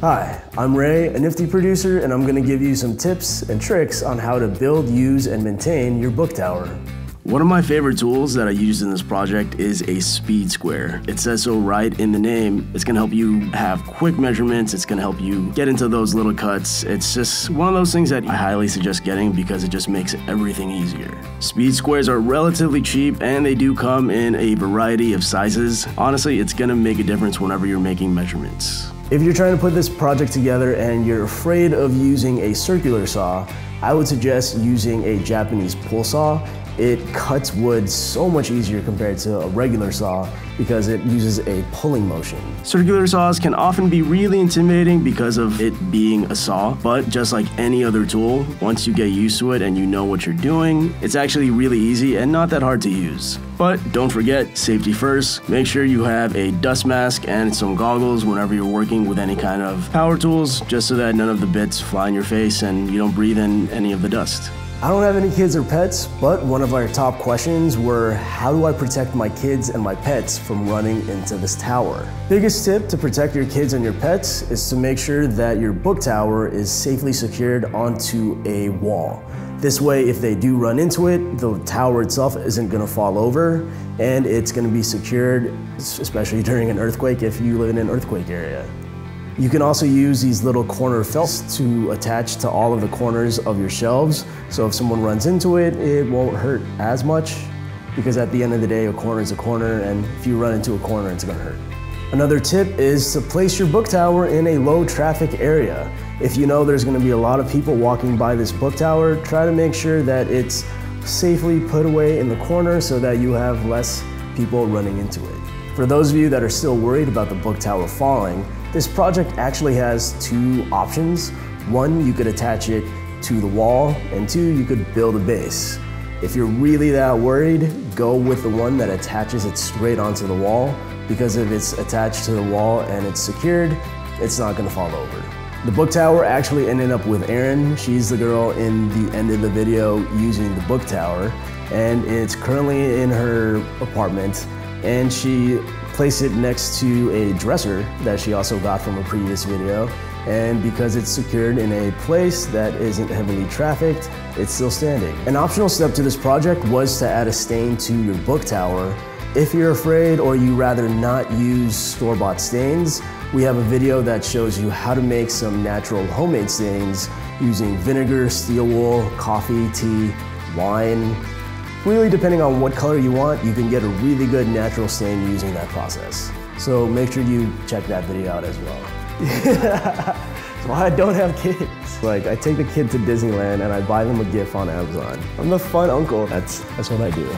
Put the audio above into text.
Hi, I'm Ray, a nifty producer, and I'm going to give you some tips and tricks on how to build, use, and maintain your book tower. One of my favorite tools that I used in this project is a speed square. It says so right in the name. It's going to help you have quick measurements. It's going to help you get into those little cuts. It's just one of those things that I highly suggest getting because it just makes everything easier. Speed squares are relatively cheap and they do come in a variety of sizes. Honestly, it's going to make a difference whenever you're making measurements. If you're trying to put this project together and you're afraid of using a circular saw, I would suggest using a Japanese pull saw. It cuts wood so much easier compared to a regular saw because it uses a pulling motion. Circular saws can often be really intimidating because of it being a saw, but just like any other tool, once you get used to it and you know what you're doing, it's actually really easy and not that hard to use. But don't forget, safety first. Make sure you have a dust mask and some goggles whenever you're working with any kind of power tools, just so that none of the bits fly in your face and you don't breathe in any of the dust. I don't have any kids or pets, but one of our top questions were, how do I protect my kids and my pets from running into this tower? Biggest tip to protect your kids and your pets is to make sure that your book tower is safely secured onto a wall. This way, if they do run into it, the tower itself isn't gonna fall over and it's gonna be secured, especially during an earthquake if you live in an earthquake area. You can also use these little corner felts to attach to all of the corners of your shelves. So if someone runs into it, it won't hurt as much because at the end of the day, a corner is a corner, and if you run into a corner, it's gonna hurt. Another tip is to place your book tower in a low traffic area. If you know there's gonna be a lot of people walking by this book tower, try to make sure that it's safely put away in the corner so that you have less people running into it. For those of you that are still worried about the book tower falling, this project actually has two options. One, you could attach it to the wall, and two, you could build a base. If you're really that worried, go with the one that attaches it straight onto the wall, because if it's attached to the wall and it's secured, it's not gonna fall over. The book tower actually ended up with Erin. She's the girl in the end of the video using the book tower, and it's currently in her apartment, and she placed it next to a dresser that she also got from a previous video. And because it's secured in a place that isn't heavily trafficked, it's still standing. An optional step to this project was to add a stain to your book tower. If you're afraid or you rather not use store-bought stains, we have a video that shows you how to make some natural homemade stains using vinegar, steel wool, coffee, tea, wine. Really, depending on what color you want, you can get a really good natural stain using that process. So make sure you check that video out as well. That's why I don't have kids. Like, I take the kid to Disneyland and I buy them a gift on Amazon. I'm the fun uncle. That's what I do.